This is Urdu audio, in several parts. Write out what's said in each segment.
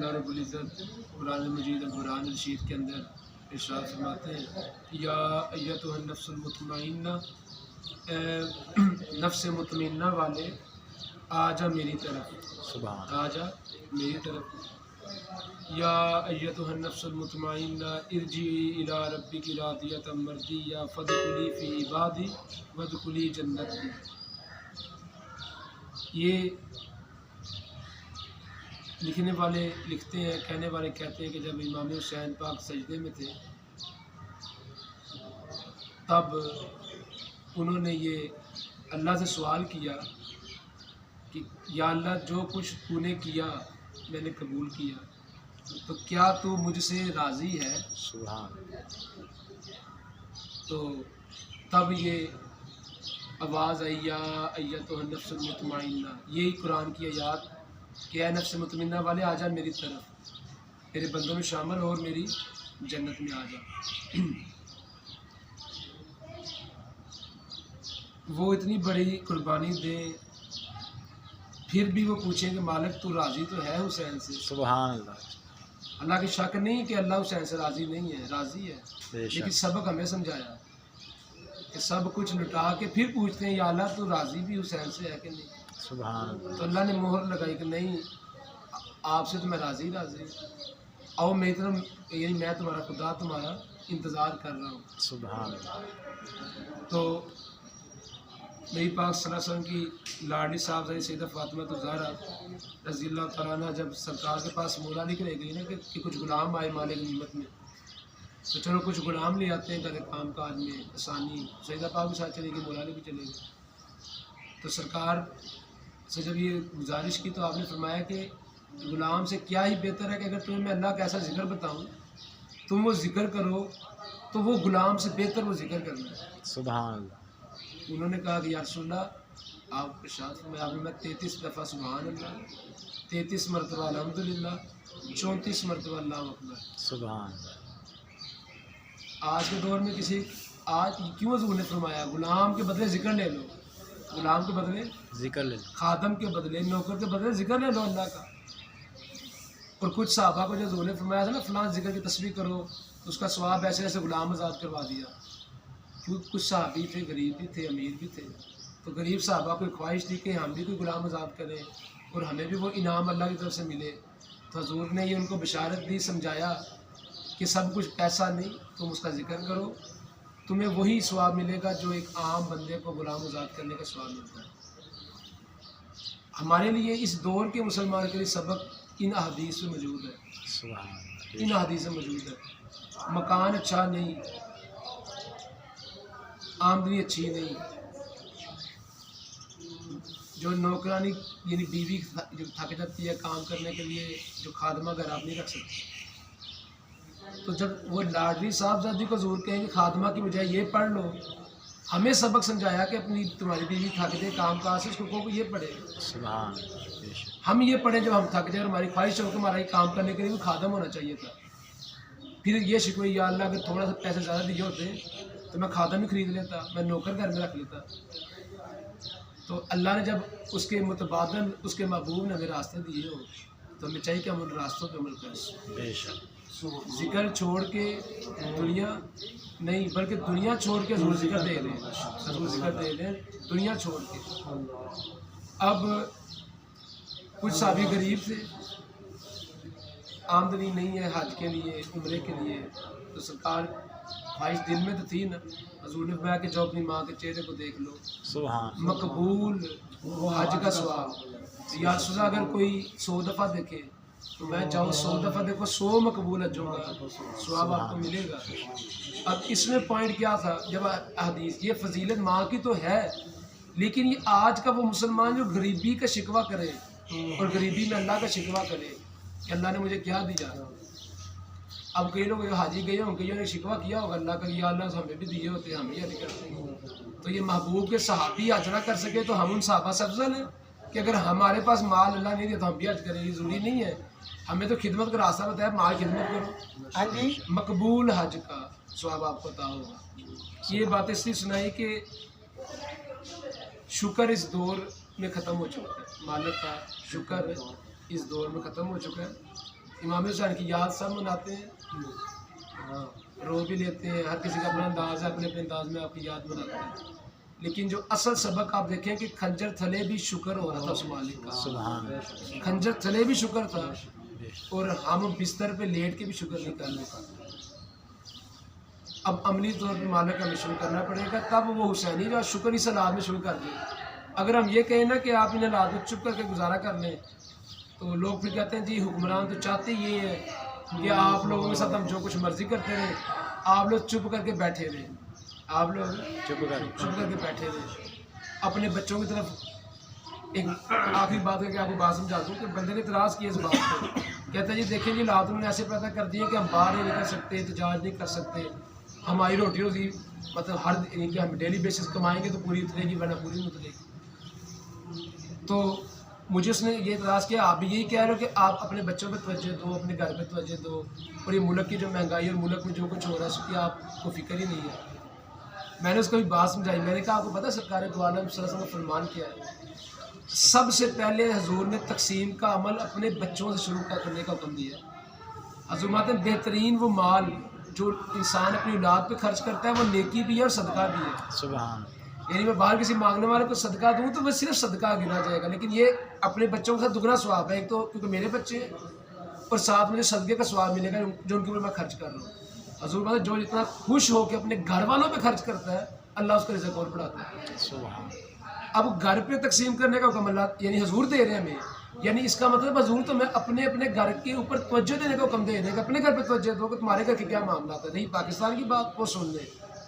اللہ رب العزت قرآن مجید القرآن الرشید کے اندر ارشاد فرماتے ہیں یا ایتھا النفس المطمئنہ، نفس مطمئنہ والے آجا میری طرف، سبحان آجا میری طرف، یا ایتھا النفس المطمئنہ ارجعی الی ربک راضیۃ مرضیہ فادخلی فی عبادی وادخلی جنتی۔ یہ لکھنے والے لکھتے ہیں، کہنے والے کہتے ہیں کہ جب امام حسین پاک سجدے میں تھے تب انہوں نے یہ اللہ سے سوال کیا کہ یا اللہ جو کچھ تو نے کیا میں نے قبول کیا، تو کیا تو مجھ سے راضی ہے؟ سبحان تو تب یہ آواز آئی یا ایتھا النفس المطمئنہ، یہی قرآن کی آیات کہ اے نفس مطمئنہ والے آ جا میری طرف، میرے بندوں میں شامل ہو اور میری جنت میں آ جا۔ وہ اتنی بڑی قربانی دیں پھر بھی وہ پوچھیں کہ مالک تو راضی تو ہے حسین سے؟ سبحان اللہ، اللہ کی شک نہیں کہ اللہ حسین سے راضی نہیں ہے، راضی ہے، بے شک لیکن سبق ہمیں سمجھایا کہ سب کچھ لٹا کے پھر پوچھتے ہیں یا اللہ تو راضی بھی حسین سے ہے کہ نہیں؟ سبحان اللہ، تو اللہ نے مہر لگائی کہ نہیں، آپ سے تو میں راضی راضی، آؤ میری طرف، یعنی میں تمہارا خدا تمہارا انتظار کر رہا ہوں۔ سبحان اللہ، تو نبی پاک صلی اللہ علیہ وسلم کی لاڈلی صاحب سیدہ فاطمہ الزہرا رضی اللہ تعالیٰ عنہ جب سرکار کے پاس مولا لے کے لے گئی نا کہ کچھ غلام آئے مالک نعمت میں، تو چلو کچھ غلام لے آتے ہیں گھر کام کاج میں آسانی، سیدہ پاک کے ساتھ چلے گئی، مولا لے بھی چلے گئے۔ تو سرکار سے جب یہ گزارش کی تو آپ نے فرمایا کہ غلام سے کیا ہی بہتر ہے کہ اگر تمہیں میں اللہ کا ایسا ذکر بتاؤں تم وہ ذکر کرو تو وہ غلام سے بہتر وہ ذکر کرنا ہے۔ سبحان اللہ، انہوں نے کہا کہ یا رسول اللہ آپ ارشاد فرمائیں، آپ نے میں 33 دفعہ سبحان اللہ، 33 مرتبہ الحمدللہ، 34 مرتبہ اللہ اکبر۔ سبحان اللہ، آج کے دور میں آج کیوں حضور نے فرمایا غلام کے بدلے ذکر لے لو، غلام کے بدلے ذکر لے لو، خادم کے بدلے نوکر کے بدلے ذکر لے لو اللہ کا۔ اور کچھ صحابہ کو جو حضور نے فرمایا تھا نا فلاں ذکر کی تسبیح کرو تو اس کا ثواب ایسے ایسے غلام آزاد کروا دیا، کیونکہ کچھ صحابی تھے، غریب بھی تھے، امیر بھی تھے، تو غریب صحابہ کو خواہش تھی کہ ہم بھی کوئی غلام آزاد کریں اور ہمیں بھی وہ انعام اللہ کی طرف سے ملے، تو حضور نے یہ ان کو بشارت دی، سمجھایا کہ سب کچھ پیسہ نہیں، تم اس کا ذکر کرو، تمہیں وہی ثواب ملے گا جو ایک عام بندے کو غلام آزاد کرنے کا ثواب ملتا ہے۔ ہمارے لیے اس دور کے مسلمان کے لیے سبق ان احادیث میں موجود ہے، سبحان اللہ، ان حدیث میں موجود ہے۔ مکان اچھا نہیں، آمدنی اچھی نہیں، جو نوکرانی یعنی بیوی جو تھک جاتی ہے کام کرنے کے لیے، جو خادمہ گھر آپ نہیں رکھ سکتے، تو جب وہ لاڈلی صاحبزادی کو حضور کہیں کہ خادمہ کی بجائے یہ پڑھ لو، ہمیں سبق سمجھایا کہ اپنی تمہاری بیوی تھک جائے کام کاج سے، اس کو کہو کہ یہ پڑھے، سبحان اللہ، بے شک، ہم یہ پڑھیں جو ہم تھک جائیں، اور ہماری خواہش ہو کہ ہمارا یہ کام کرنے کے لیے بھی خادم ہونا چاہیے تھا، پھر یہ شکوہ یا اللہ اگر تھوڑا سا پیسے زیادہ دیے ہوتے تو میں خادم ہی خرید لیتا، میں نوکر گھر میں رکھ لیتا۔ تو اللہ نے جب اس کے متبادل اس کے محبوب نے ہمیں راستے دیے ہو تو ہمیں چاہیے کہ ہم ان راستوں پہ عمل کریں، بے شک، ذکر چھوڑ کے دنیا نہیں بلکہ دنیا چھوڑ کے حضور ذکر دے رہے ہیں، حضور ذکر دے رہے ہیں دنیا چھوڑ کے۔ اب کچھ صحابی غریب تھے، آمدنی نہیں ہے حج کے لیے عمرے کے لیے، تو سرکار خواہش دل میں تو تھی نا، حضور نے فرمایا کہ جو اپنی ماں کے چہرے کو دیکھ لو، سبحان، مقبول وہ حج کا ثواب، یا رسول اللہ اگر کوئی 100 دفعہ دیکھے تو میں چاہوں 100 دفعہ دیکھو، 100 مقبول حجوں کا ثواب آپ کو ملے گا۔ اب اس میں پوائنٹ کیا تھا جب حدیث یہ فضیلت ماں کی تو ہے، لیکن یہ آج کا وہ مسلمان جو غریبی کا شکوہ کرے اور غریبی میں اللہ کا شکوہ کرے کہ اللہ نے مجھے کیا دیا۔ اب کئی لوگ حاجی گئے ہوں، کئیوں نے شکوہ کیا ہوگا اللہ کا، یا اللہ ہمیں بھی دیے ہوتے ہم ہی حج کرتے ہیں۔ تو یہ محبوب کے صحابی حج نہ کر سکے تو ہم ان صحابہ سے افضل ہیں کہ اگر ہمارے پاس مال اللہ نہیں دیا تو ہم بھی حج کریں، یہ ضروری نہیں ہے، ہمیں تو خدمت کا راستہ بتایا، مال خدمت کرو، مقبول حج کا ثواب آپ کو عطا ہوگا۔ یہ بات اس لیے سنائی کہ شکر اس دور میں ختم ہو چکا ہے، مالک کا شکر اس دور میں ختم ہو چکا ہے، امام حسین کی یاد سب مناتے ہیں، ہاں رو بھی لیتے ہیں، ہر کسی کا اپنا انداز ہے، اپنے اپنے انداز میں آپ کی یاد مناتے ہیں، لیکن جو اصل سبق آپ دیکھیں کہ خنجر تھلے بھی شکر ہو رہا تھا اس مالک کا، سبحان اللہ، خنجر تھلے بھی شکر تھا، بے شک، اور ہم بستر پہ لیٹ کے بھی شکر نہیں کر لیتے۔ اب عملی طور پہ مالک کا ہمیں شروع کرنا پڑے گا، تب وہ حسینی جو شکر اس حالات میں شروع کر دیں۔ اگر ہم یہ کہیں نا کہ آپ انہیں حالات میں چپ کر کے گزارا کر لیں تو لوگ پھر کہتے ہیں جی حکمران تو چاہتے یہ ہے کہ آپ لوگوں کے ساتھ ہم جو کچھ مرضی کرتے رہیں، آپ لوگ چپ کر کے بیٹھے رہیں، آپ لوگ چپ کر چپ کر کے بیٹھے رہیں۔ اپنے بچوں کی طرف ایک آخری بات ہے کہ آپ کو بات سمجھا دوں کہ بندے نے اعتراض کیا اس بات پہ، کہتا ہے جی دیکھیں جی حالات نے ایسے پیدا کر دیے کہ ہم باہر نہیں نکل سکتے، احتجاج نہیں کر سکتے، ہماری روٹی روزی مطلب ہر کہ ہم ڈیلی بیسس کمائیں گے تو پوری اترے گی ورنہ پوری نہیں اترے گی۔ تو مجھے اس نے یہ اعتراض کیا آپ بھی یہی کہہ رہے ہو کہ آپ اپنے بچوں پہ توجہ دو، اپنے گھر پہ توجہ دو، اور یہ ملک کی جو مہنگائی اور ملک میں جو کچھ ہو رہا ہے اس کی آپ کو فکر ہی نہیں ہے۔ میں نے اس کو بھی بات سمجھائی، میں نے کہا آپ کو پتہ سرکار دو عالم صلی اللہ علیہ وسلم کا فرمان کیا ہے؟ سب سے پہلے حضور نے تقسیم کا عمل اپنے بچوں سے شروع کرنے کا حکم دیا ہے۔ حضور ماتے بہترین وہ مال جو انسان اپنی اولاد پہ خرچ کرتا ہے وہ نیکی بھی ہے اور صدقہ بھی ہے۔ سبحان، یعنی میں باہر کسی مانگنے والے کو صدقہ دوں تو وہ صرف صدقہ گنا جائے گا، لیکن یہ اپنے بچوں کے ساتھ دگنا ثواب ہے، ایک تو کیونکہ میرے بچے ہیں اور ساتھ مجھے صدقے کا ثواب ملے گا جو ان کے اوپر میں خرچ کر رہا ہوں۔ حضور بات جو اتنا خوش ہو کے اپنے گھر والوں پہ خرچ کرتا ہے اللہ اس کا رزق اور بڑھاتا ہے۔ سبحان، اب گھر پہ تقسیم کرنے کا حکم اللہ یعنی حضور دے رہے ہیں ہمیں، یعنی اس کا مطلب حضور تو میں اپنے گھر کے اوپر توجہ دینے کا حکم دے رہے ہیں کہ اپنے گھر پہ توجہ دو کہ تمہارے گھر کے کیا معاملات ہیں، نہیں پاکستان کی بات وہ سن لیں،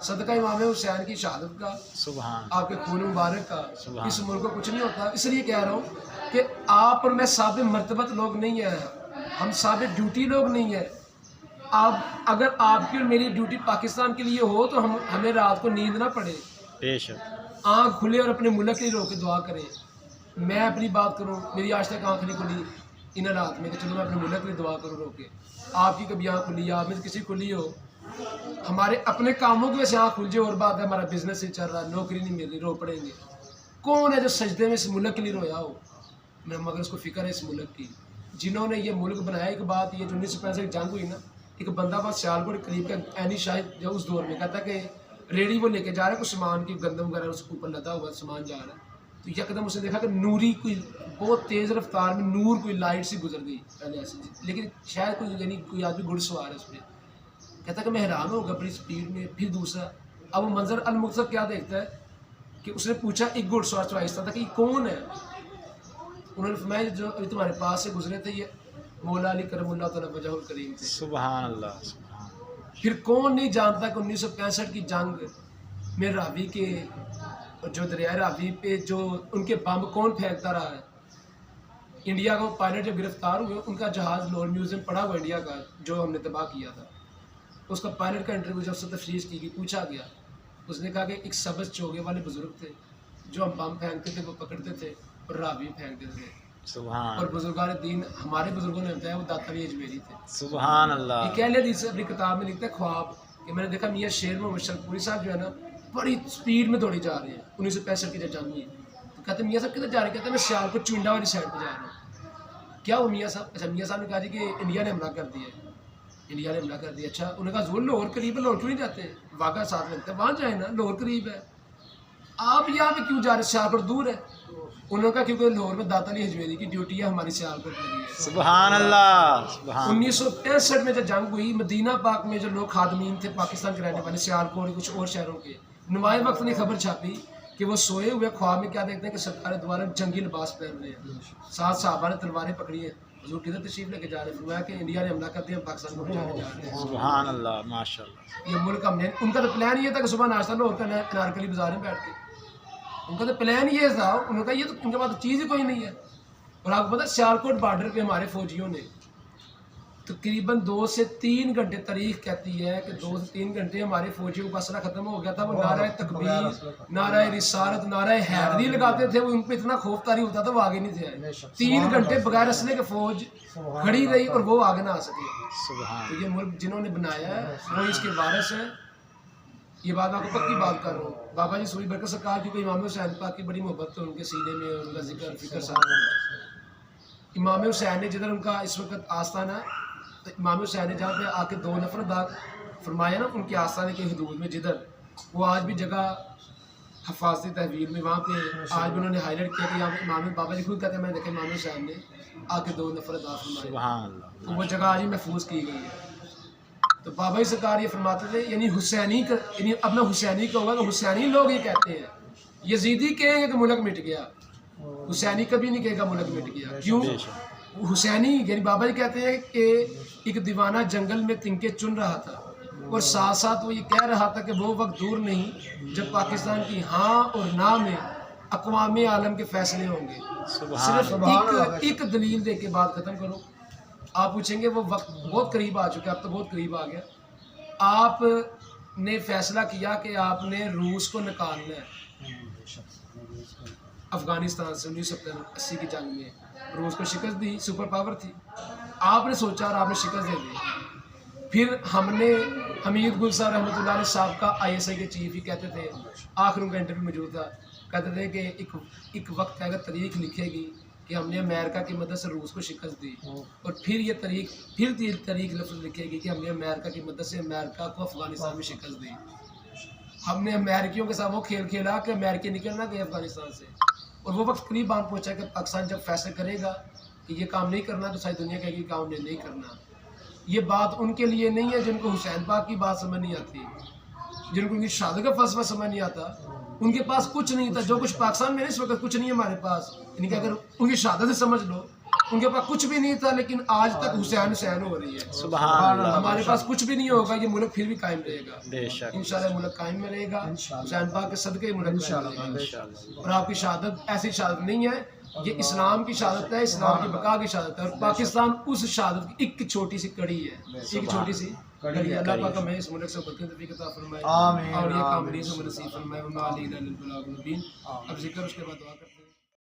صدقہ امام حسین کی شہادت کا، سبحان، آپ کے خون مبارک کا، سبحان، اس ملک کو کچھ نہیں ہوتا۔ اس لیے کہہ رہا ہوں کہ آپ اور میں صاحب مرتبت لوگ نہیں ہیں، ہم صاحب ڈیوٹی لوگ نہیں ہیں۔ آپ اگر آپ کی اور میری ڈیوٹی پاکستان کے لیے ہو تو ہمیں رات کو نیند نہ پڑے، بے شک، آنکھ کھلے اور اپنے ملک کے لیے رو کے دعا کریں۔ میں اپنی بات کروں، میری آج تک آنکھ نہیں کھلی ان رات میں کہ چلو میں اپنے ملک کے لیے دعا کروں رو کے، آپ کی کبھی آنکھ کھلی، آپ میں سے کسی کھلی ہو، ہمارے اپنے کاموں کی وجہ سے آنکھ کھل جائے اور بات ہے، ہمارا بزنس نہیں چل رہا، نوکری نہیں مل رہی، رو پڑیں گے۔ کون ہے جو سجدے میں اس ملک کے لیے رویا ہو؟ میں مگر اس کو فکر ہے اس ملک کی، جنہوں نے یہ ملک بنایا۔ ایک بات یہ جو 1965 کی جنگ ہوئی نا، ایک بندہ بس سیالکوٹ قریب کا اینی شاہد جو اس دور میں کہتا کہ ریڑی وہ لے کے جا رہا ہے کچھ سامان کی گندم وغیرہ اس کے اوپر لدا ہوا سامان جا رہا ہے، تو یکدم اس نے دیکھا کہ نوری کوئی بہت تیز رفتار میں نور کوئی لائٹ سی گزر گئی پہلے ایسے، لیکن شاید کوئی یعنی کوئی آدمی گھڑ سوار ہے اس پہ، کہتا کہ میں حیران ہو گیا بڑی اسپیڈ میں۔ پھر دوسرا، اب وہ منظر المقتصر کیا دیکھتا ہے کہ اس نے پوچھا ایک گھڑ سوار تو آہستہ تھا کہ یہ کون ہے؟ انہوں نے فرمایا جو ابھی تمہارے پاس سے گزرے تھے یہ مولا علی کرم اللہ تعالیٰ وجہ الکریم تھے۔ سبحان اللہ، سبحان، پھر کون نہیں جانتا کہ 1965 کی جنگ میں راوی کے جو دریائے راوی پہ جو ان کے بم کون پھینکتا رہا ہے؟ انڈیا کا پائلٹ جب گرفتار ہوئے ان کا جہاز لاہور میوزیم پڑا ہوا انڈیا کا جو ہم نے تباہ کیا تھا، اس کا پائلٹ کا انٹرویو جب سے تفریح کی گئی پوچھا گیا، اس نے کہا کہ ایک سبز چوگے والے بزرگ تھے جو ہم بم پھینکتے تھے وہ پکڑتے تھے اور راوی پھینکتے تھے، سبحان، اور بزرگان دین ہمارے بزرگوں نے بتایا وہ داتاوی اجمیری تھے۔ سبحان اللہ، یہ کہہ حدیث اپنی کتاب میں لکھتا ہے خواب کہ میں نے دیکھا میاں شیر محمد شرک پوری صاحب جو ہے نا بڑی سپیڈ میں دوڑی جا رہے ہیں 1965 کی جب جنگ ہوئی، تو کہتے ہیں میاں صاحب کدھر جا رہے ہیں؟ کہتے ہیں میں سیالکوٹ چونڈا والی سائڈ پہ جا رہا ہوں۔ کیا ہو میاں صاحب؟ اچھا میاں صاحب نے کہا جی کہ انڈیا نے حملہ کر دیا ہے، انڈیا نے حملہ کر دیا۔ اچھا انہوں نے کہا زور لاہور قریب ہے، لاہور کیوں نہیں جاتے؟ واقعہ ساتھ لگتا ہے وہاں جائیں نا، لاہور قریب ہے، آپ یہاں پہ کیوں جا رہے ہیں؟ سیالکوٹ دور ہے۔ انہوں نے کہا کیونکہ لاہور میں داتا علی اجمیری کی ڈیوٹی ہے، ہماری سیالکوٹ لگی ہے۔ سبحان اللہ، سبحان، 1965 میں جب جنگ ہوئی مدینہ پاک میں جو لوگ خادمین تھے پاکستان کے رہنے والے سیالکوٹ کچھ اور شہروں کے، نمائے وقت نے خبر چھاپی کہ وہ سوئے ہوئے خواب میں کیا دیکھتے ہیں کہ سرکار دوبارہ جنگی لباس پہن رہے ہیں، ساتھ صحابہ نے تلواریں پکڑی ہیں، حضور کدھر تشریف لے کے جا رہے ہیں؟ فرمایا کہ انڈیا نے حملہ کر دیا، ہم پاکستان کو بچانے جا رہے ہیں۔ سبحان اللہ، ماشاء اللہ، یہ ملک ہم نے، ان کا تو پلان یہ تھا کہ صبح ناشتہ لاہور کا انارکلی بازار میں بیٹھ کے، ان کا تو پلان یہ تھا، انہوں نے کہا یہ تو ان کے پاس چیز ہی کوئی نہیں ہے۔ اور آپ کو پتا سیالکوٹ بارڈر پہ ہمارے فوجیوں نے تقریباً 2 سے 3 گھنٹے، تاریخ کہتی ہے کہ 2 سے 3 گھنٹے ہمارے فوجیوں کا اسلحہ ختم ہو گیا تھا، وہ نعرہ تکبیر، نعرہ رسالت، نعرہ حیدری لگاتے تھے، وہ ان پہ اتنا خوف طاری ہوتا تھا وہ آگے نہیں تھے آئے۔ 3 گھنٹے بغیر اسلحے کے فوج کھڑی رہی اور وہ آگے نہ آ سکے۔ سبحان، تو یہ ملک جنہوں نے بنایا ہے وہ اس کے وارث ہیں۔ یہ بات میں آپ کو پکی بات کر رہا ہوں، بابا جی سوری برکت سرکار کی کوئی امام حسین پاک کی بڑی محبت تو ان کے سینے میں ان کا ذکر فکر ساتھ۔ امام حسین نے جدھر ان کا اس وقت آستانہ امام حسین نے جہاں پہ آ کے 2 نفر داغ فرمایا نا ان کے آستانے کے حدود میں جدھر، وہ آج بھی جگہ حفاظتی تحویل میں وہاں پہ آج بھی انہوں نے ہائی لائٹ کیا کہ یہاں پہ امام بابا جی خود کہتے ہیں میں نے دیکھا امام حسین نے آ کے 2 نفر داغ فرمایا، سبحان اللہ تو وہ جگہ آج ہی محفوظ کی گئی ہے۔ تو بابا جی سرکار یہ فرماتے تھے یعنی حسینی یعنی اب میں حسینی کہوں گا تو حسینی لوگ یہ کہتے ہیں، یزیدی کہیں گے کہ ملک مٹ گیا، حسینی کبھی نہیں کہے گا ملک مٹ گیا، کیوں؟ بے شک حسینی یعنی بابا جی کہتے ہیں کہ ایک دیوانہ جنگل میں تنکے چن رہا تھا اور ساتھ ساتھ وہ یہ کہہ رہا تھا کہ وہ وقت دور نہیں جب پاکستان کی ہاں اور نہ میں اقوام عالم کے فیصلے ہوں گے۔ سبحان صرف ایک دلیل دے کے بات ختم کرو۔ آپ پوچھیں گے وہ وقت بہت قریب آ چکا ہے، اب تو بہت قریب آ گیا۔ آپ نے فیصلہ کیا کہ آپ نے روس کو نکالنا ہے افغانستان سے 1970-80 کی جنگ میں، روس کو شکست دی، سپر پاور تھی، آپ نے سوچا اور آپ نے شکست دے دی۔ پھر ہم نے حمید گل صاحب رحمۃ اللہ علیہ صاحب کا ISI کے چیف ہی کہتے تھے، آخر ان کا انٹرویو موجود تھا، کہتے تھے کہ ایک وقت اگر تاریخ لکھے گی کہ ہم نے امریکہ کی مدد سے روس کو شکست دی، اور پھر یہ تاریخ لفظ لکھے گی کہ ہم نے امریکہ کی مدد سے امریکہ کو افغانستان میں شکست دی۔ ہم نے امریکیوں کے ساتھ وہ کھیل کھیلا کہ امریکی نکلنا گئے افغانستان سے، اور وہ وقت قریب آن پہنچا کہ پاکستان جب فیصلہ کرے گا کہ یہ کام نہیں کرنا تو ساری دنیا کہے گی کہ کام نہیں کرنا۔ یہ بات ان کے لیے نہیں ہے جن کو حسین پاک کی بات سمجھ نہیں آتی، جن کو ان کی شہادت کا فلسفہ سمجھ نہیں آتا، ان کے پاس کچھ نہیں تھا، جو کچھ پاکستان میں اس وقت کچھ نہیں ہے ہمارے پاس، یعنی کہ اگر ان کی شہادت سے سمجھ لو ان کے پاس کچھ بھی نہیں تھا، لیکن آج تک حسین ہو رہی ہے۔ سبحان اللہ ہمارے پاس کچھ بھی نہیں ہوگا، یہ ملک پھر بھی قائم رہے گا بے شک انشاءاللہ، ملک قائم میں رہے گا حسین پاک کے صدقے ملک قائم رہے گا۔ انشاءاللہ اور آپ کی شہادت ایسی شہادت نہیں ہے، یہ اسلام کی شہادت ہے، اسلام کی بقا کی شہادت ہے، اور پاکستان اس شہادت کی ایک چھوٹی سی کڑی ہے، ایک چھوٹی سی کڑی ہے۔ اللہ پاک ہمیں اس ملک سے برکت توفیق عطا فرمائے، اور یہ کام سے نصیب فرمائے۔ اب ذکر اس کے بعد دعا کرتے ہیں۔